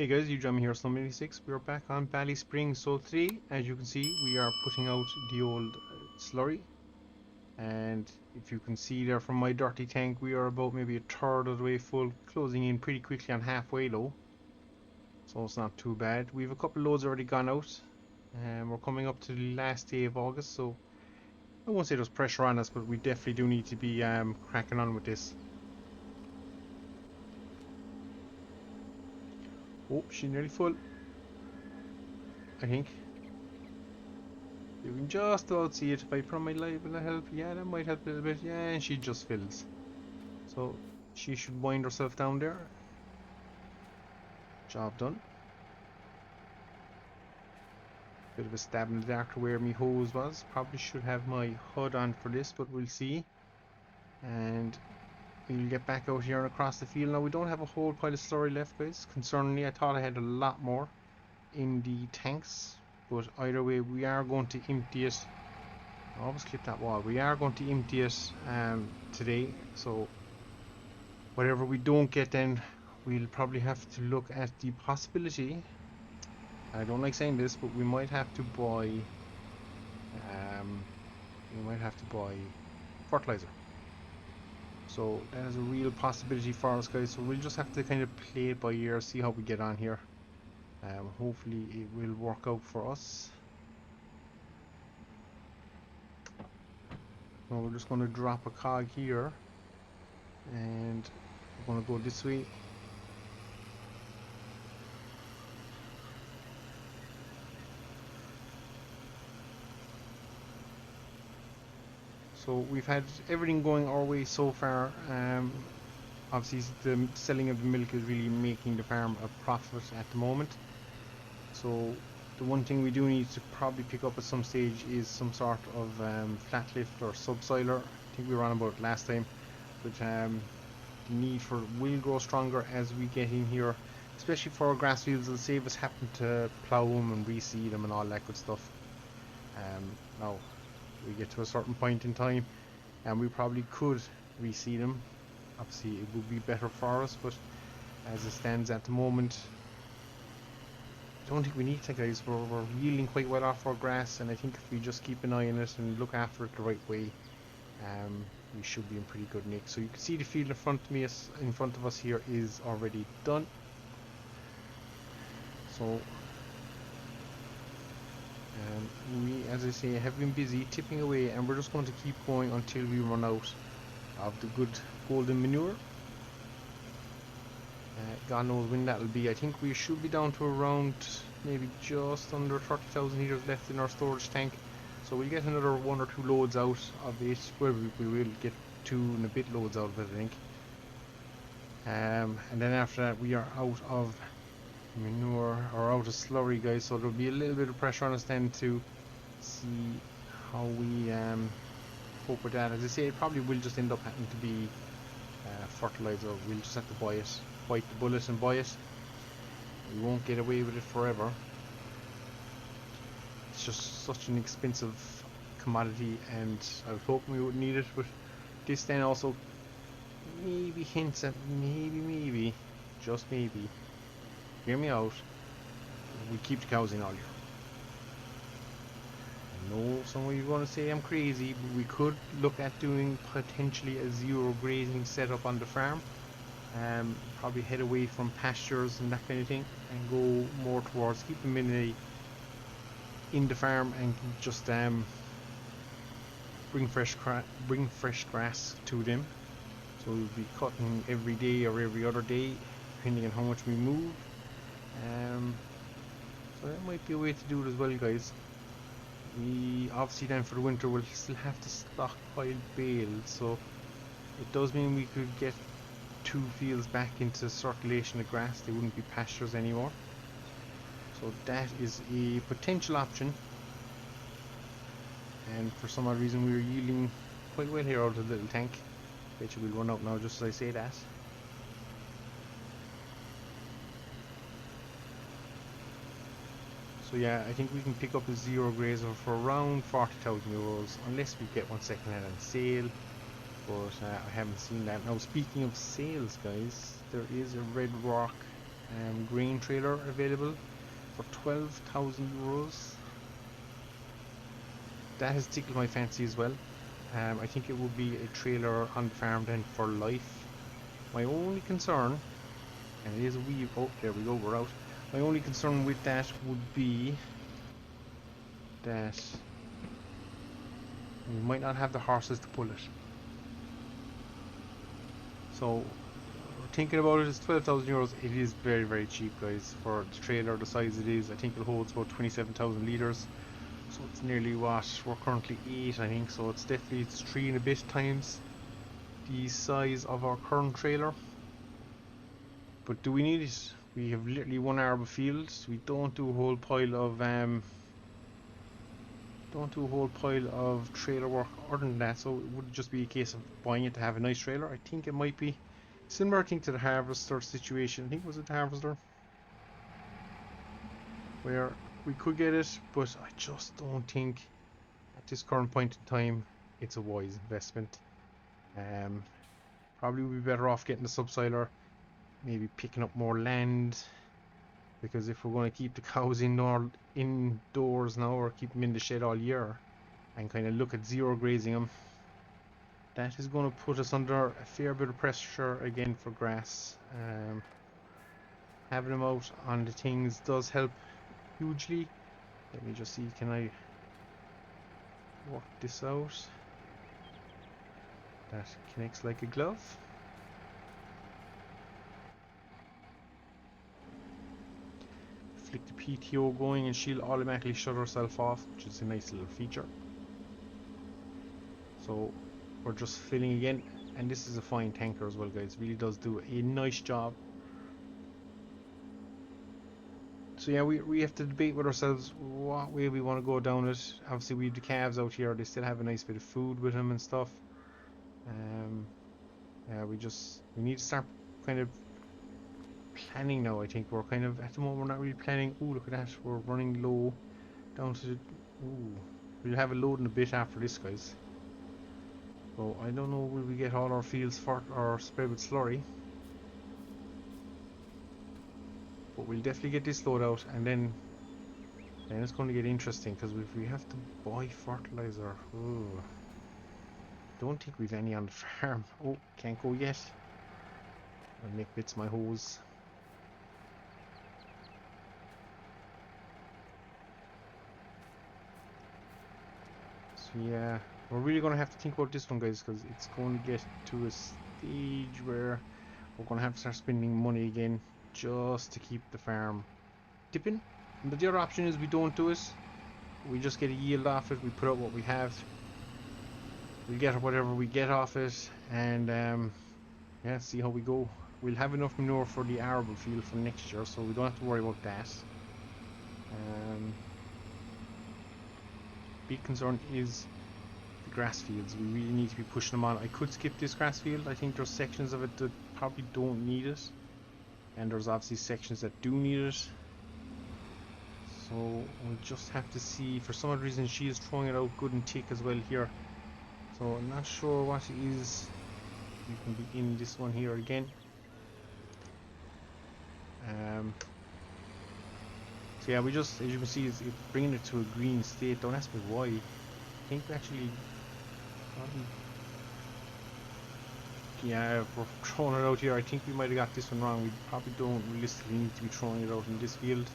Hey guys, you join me here, Slum86. We're back on Ballyspring. So today, as you can see, we are putting out the old slurry. And if you can see there from my dirty tank, we are about maybe a third of the way full, closing in pretty quickly on halfway low. So it's not too bad. We have a couple loads already gone out. And we're coming up to the last day of August, so I won't say there's pressure on us, but we definitely do need to be cracking on with this. Oh, she's nearly full, I think. You can just about see it. If I put on my light, will that help? Yeah, that might help a little bit. Yeah, and she just fills. So she should wind herself down there. Job done. Bit of a stab in the dark to where my hose was. Probably should have my HUD on for this, but we'll see. And we'll get back out here and across the field. Now we don't have a whole pile of slurry left, guys. Concerningly, I thought I had a lot more in the tanks, but either way, we are going to empty it. I always clip that wall. We are going to empty it today, so whatever we don't get, then we'll probably have to look at the possibility. I don't like saying this, but we might have to buy fertilizer. So that is a real possibility for us, guys. So we'll just have to kind of play it by ear, see how we get on here. Hopefully it will work out for us. So we're just going to drop a cog here, and we're going to go this way. So we've had everything going our way so far. Obviously the selling of the milk is really making the farm a profit at the moment. So the one thing we do need to probably pick up at some stage is some sort of flat lift or subsoiler. I think we were on about it last time, but the need for it will grow stronger as we get in here, especially for our grass fields. It'll save us having to plough them and reseed them and all that good stuff. Now we get to a certain point in time and we probably could reseed them. Obviously it would be better for us, but as it stands at the moment, I don't think we need to, guys. We're yielding quite well off our grass, and I think if we just keep an eye on it and look after it the right way, we should be in pretty good nick. So you can see the field in front of us here is already done. So we, as I say, have been busy tipping away, and we're just going to keep going until we run out of the good golden manure. God knows when that'll be. I think we should be down to around maybe just under 30,000 litres left in our storage tank. So we'll get another 1 or 2 loads out of it. Well, we will get 2 and a bit loads out of it, I think. And then after that, we are out of manure, or out of slurry, guys. So there'll be a little bit of pressure on us then to see how we cope with that. As I say, it probably will just end up having to be fertilizer. We'll just have to buy it, bite the bullet and buy it. We won't get away with it forever. It's just such an expensive commodity, and I was hoping we wouldn't need it, but this then also maybe hints at maybe, just maybe, hear me out, we keep the cows in all year. I know some of you are going to say I'm crazy, but we could look at doing potentially a zero grazing setup on the farm. Probably head away from pastures and that kind of thing, and go more towards keep them in the farm, and just bring fresh grass to them. So we'll be cutting every day or every other day, depending on how much we move. So that might be a way to do it as well, guys. We obviously then for the winter will still have to stockpile bales, so it does mean we could get 2 fields back into circulation of grass. They wouldn't be pastures anymore. So that is a potential option, and for some odd reason we are yielding quite well here out of the little tank. Bet you will run out now just as I say that. So yeah, I think we can pick up a zero grazer for around 40,000 euros, unless we get one second hand on sale. But I haven't seen that. Now speaking of sales, guys, there is a red rock grain trailer available for 12,000 euros. That has tickled my fancy as well. I think it would be a trailer on the farm then for life. My only concern, and it is a wee, oh there we go, we're out. My only concern with that would be that we might not have the horses to pull it. So thinking about it, it's 12,000 euros. It is very, very cheap, guys, for the trailer the size it is. I think it holds about 27,000 litres. So it's nearly what we're currently 8, I think. So it's definitely, it's 3 and a bit times the size of our current trailer. But do we need it? We have literally 1 arable field. We don't do a whole pile of trailer work other than that. So it would just be a case of buying it to have a nice trailer. I think it might be similar, I think, to the harvester situation. I think, was it the harvester where we could get it, but I just don't think at this current point in time it's a wise investment. Probably would be better off getting the subsoiler, maybe picking up more land, because if we're going to keep the cows indoors now, or keep them in the shed all year and kind of look at zero grazing them, that is going to put us under a fair bit of pressure again for grass. Having them out on the things does help hugely. Let me just see, can I work this out? That connects like a glove. Flick the PTO going and she'll automatically shut herself off, which is a nice little feature. So we're just filling again, and this is a fine tanker as well, guys. It really does do a nice job. So yeah, we have to debate with ourselves what way we want to go down it. Obviously we have the calves out here, they still have a nice bit of food with them and stuff. Yeah, we need to start kind of planning now. I think we're kind of, at the moment, we're not really planning. Ooh, look at that, we're running low down to the, ooh, we'll have a load in a bit after this, guys. So I don't know, will we get all our fields for or spread with slurry, but we'll definitely get this load out, and then it's going to get interesting, because if we have to buy fertilizer, ooh, don't think we've any on the farm. Oh, can't go yet. I'll make bits of my hose. So yeah, we're really going to have to think about this one, guys, because it's going to get to a stage where we're going to have to start spending money again just to keep the farm dipping. But the other option is we don't do it. We just get a yield off it. We put out what we have. We get whatever we get off it, and yeah, see how we go. We'll have enough manure for the arable field for next year, so we don't have to worry about that. Big concern is the grass fields. We really need to be pushing them on. I could skip this grass field. I think there's sections of it that probably don't need it, and there's obviously sections that do need it. So we'll just have to see. For some odd reason, she is throwing it out good and thick as well here. So I'm not sure what it is. You can be in this one here again. So yeah, we just, as you can see, it's bringing it to a green state. Don't ask me why. I think we actually, yeah, we're throwing it out here. I think we might have got this one wrong. We probably don't realistically need to be throwing it out in this field.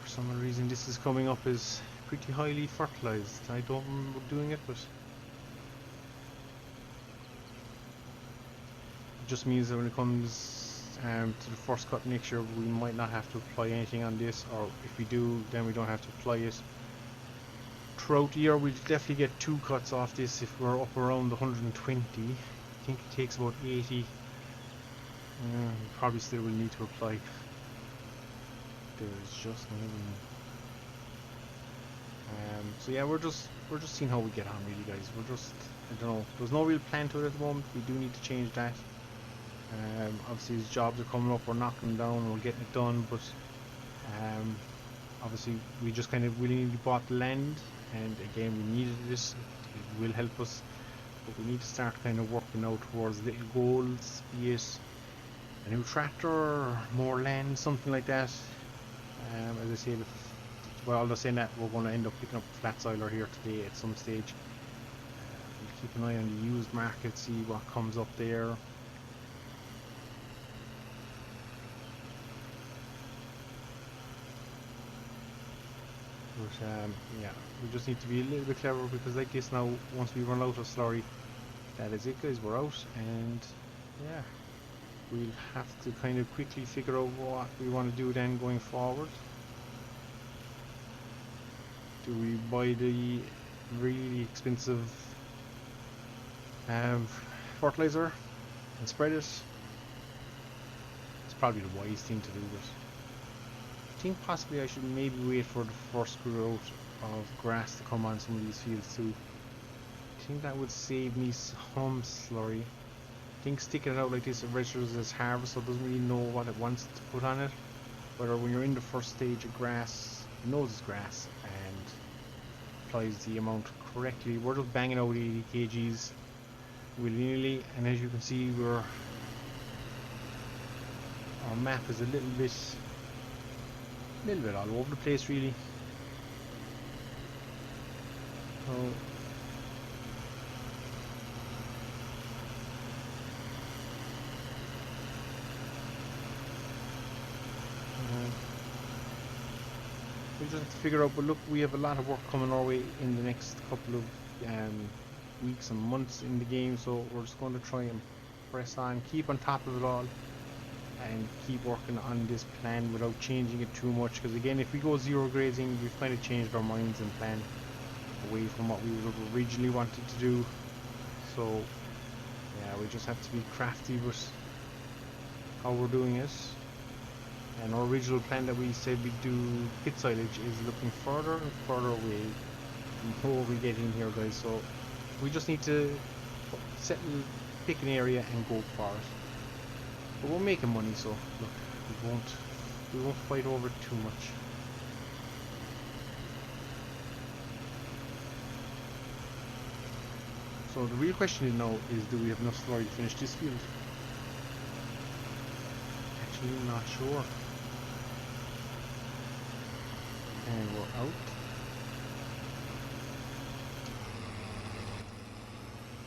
For some reason, this is coming up as pretty highly fertilized. I don't remember doing it, but it just means that when it comes to the first cut next year, we might not have to apply anything on this, or if we do, then we don't have to apply it. Throughout the year, we'll definitely get 2 cuts off this if we're up around 120. I think it takes about 80. Probably still will need to apply. There's just nothing. So yeah, we're just seeing how we get on, really, guys. We're just, I don't know, there's no real plan to it at the moment. We do need to change that. Obviously, as jobs are coming up, we're knocking them down, we're getting it done, but obviously we just kind of willingly bought the land, and again, we needed this. It will help us, but we need to start kind of working out towards little goals, be it a new tractor, more land, something like that. As I said, well, they're saying that we're going to end up picking up a flat soiler here today at some stage. We'll keep an eye on the used market, see what comes up there. But yeah, we just need to be a little bit clever, because like this now, once we run out of slurry, that is it guys, we're out. And yeah, we'll have to kind of quickly figure out what we want to do then going forward. Do we buy the really expensive fertilizer and spread it? It's probably the wise thing to do, but I think possibly I should maybe wait for the first growth of grass to come on some of these fields too. I think that would save me some slurry. I think sticking it out like this, it registers as harvest, so it doesn't really know what it wants to put on it. Whether when you're in the first stage of grass, it knows it's grass and applies the amount correctly. We're just banging out 80 kgs willy-nilly, and as you can see, our map is a little bit all over the place really. So we just have to figure out, but look, we have a lot of work coming our way in the next couple of weeks and months in the game, so we're just going to try and press on, keep on top of it all, and keep working on this plan without changing it too much, because again, if we go zero grazing, we've kind of changed our minds and plan away from what we would have originally wanted to do. So yeah, we just have to be crafty with how we're doing it. And our original plan that we said we'd do pit silage is looking further and further away the more we get in here guys, so we just need to settle, pick an area and go for it. But we're making money, so look, we won't fight over it too much. So the real question now is, do we have enough slurry to finish this field? Actually not sure. And we're out.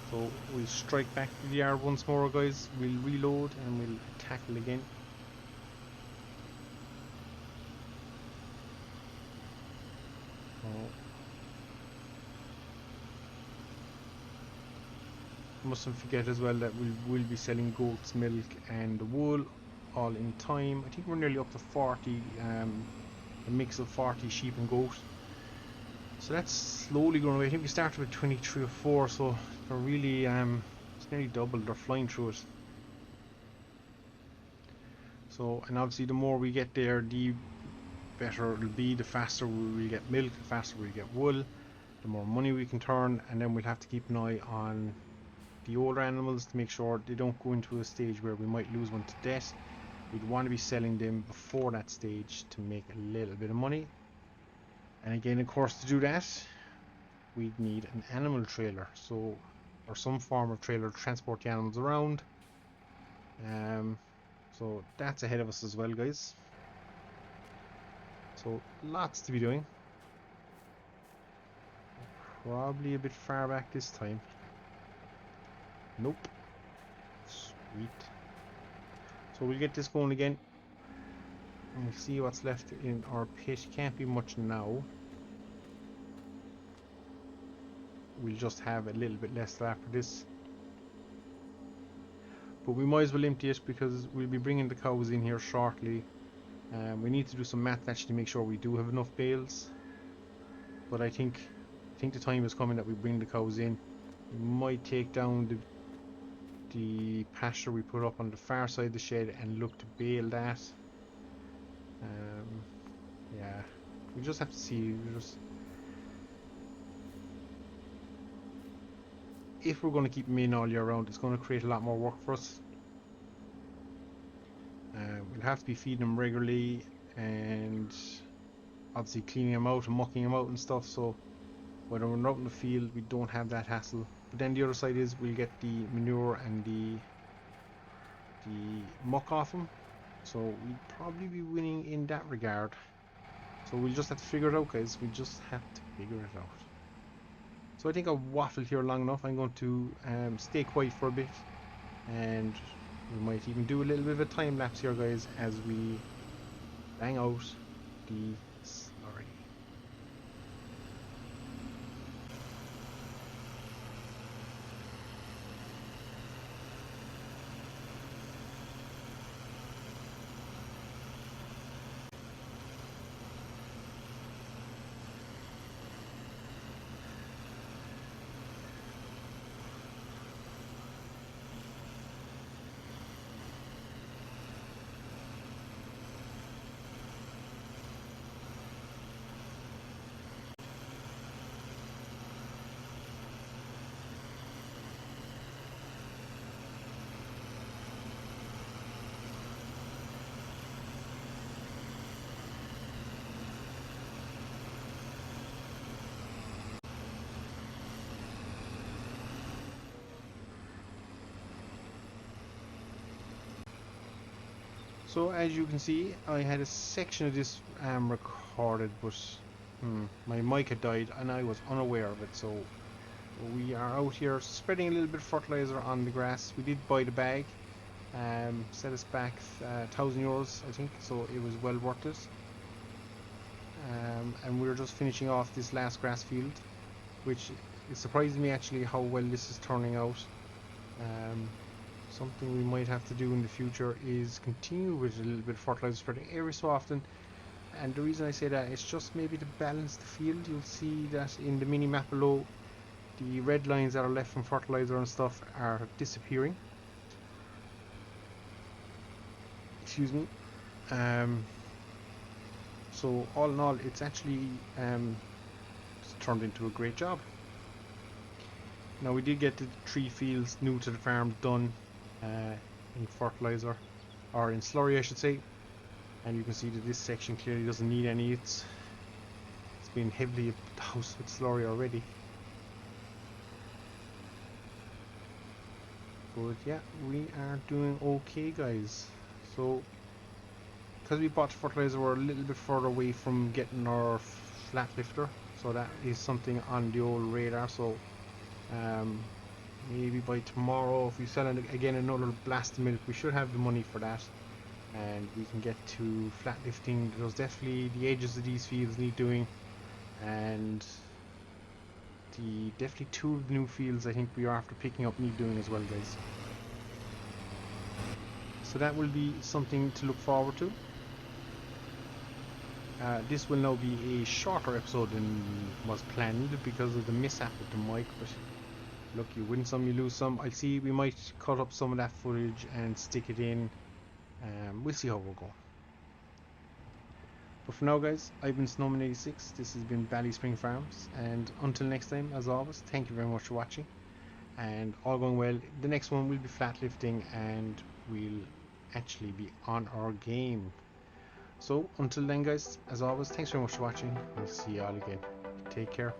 So we'll strike back to the yard once more guys, we'll reload and we'll tackle again. Mustn't forget as well that we'll be selling goat's milk and wool all in time. I think we're nearly up to 40, a mix of 40 sheep and goat. So that's slowly going away. I think we started with 23 or 4, so they're really, it's nearly double, they're flying through it. So, and obviously the more we get there, the better it'll be, the faster we'll get milk, the faster we'll get wool, the more money we can turn, and then we'll have to keep an eye on the older animals to make sure they don't go into a stage where we might lose one to death. We'd want to be selling them before that stage to make a little bit of money. And again, of course, to do that, we'd need an animal trailer, so, or some form of trailer to transport the animals around. So that's ahead of us as well, guys. So lots to be doing. Probably a bit far back this time. Nope. Sweet. So we'll get this going again. And we'll see what's left in our pit. Can't be much now. We'll just have a little bit less after this. But we might as well empty it because we'll be bringing the cows in here shortly. We need to do some math actually to make sure we do have enough bales. But I think the time is coming that we bring the cows in. We might take down the pasture we put up on the far side of the shed and look to bale that. Yeah, we just have to see. If we're going to keep them in all year round, it's going to create a lot more work for us. We'll have to be feeding them regularly and obviously cleaning them out and mucking them out and stuff, so when we're out in the field we don't have that hassle. But then the other side is we'll get the manure and the the muck off them. So we'd probably be winning in that regard. So we'll just have to figure it out, guys. We just have to figure it out. So I think I've waffled here long enough. I'm going to stay quiet for a bit, and we might even do a little bit of a time lapse here, guys, as we bang out the slurry. So as you can see, I had a section of this recorded, but my mic had died and I was unaware of it. So we are out here spreading a little bit of fertilizer on the grass. We did buy the bag, set us back €1,000 I think, so it was well worth it. And we're just finishing off this last grass field, which is surprising me actually how well this is turning out. Something we might have to do in the future is continue with a little bit of fertilizer spreading every so often. And the reason I say that is just maybe to balance the field. You'll see that in the mini map below, the red lines that are left from fertilizer and stuff are disappearing. Excuse me. So all in all, it's actually turned into a great job. Now we did get the 3 fields new to the farm done in fertilizer, or in slurry I should say, and you can see that this section clearly doesn't need any. It's been heavily doused with slurry already. But yeah, we are doing okay, guys. So because we bought fertilizer, we're a little bit further away from getting our flat lifter, so that is something on the old radar. So maybe by tomorrow, if we sell again another blast of milk, we should have the money for that, and we can get to flat lifting. There's definitely the edges of these fields need doing, and definitely 2 of the new fields I think we are after picking up need doing as well, guys. So that will be something to look forward to. This will now be a shorter episode than was planned because of the mishap with the mic, but look, you win some, you lose some. I'll see, we might cut up some of that footage and stick it in. We'll see how we'll go. But for now, guys, I've been Snowman86. This has been Ballyspring Farms, and until next time, as always, thank you very much for watching. And all going well, the next one will be flat lifting, and we'll actually be on our game. So until then, guys, as always, thanks very much for watching. We'll see you all again. Take care.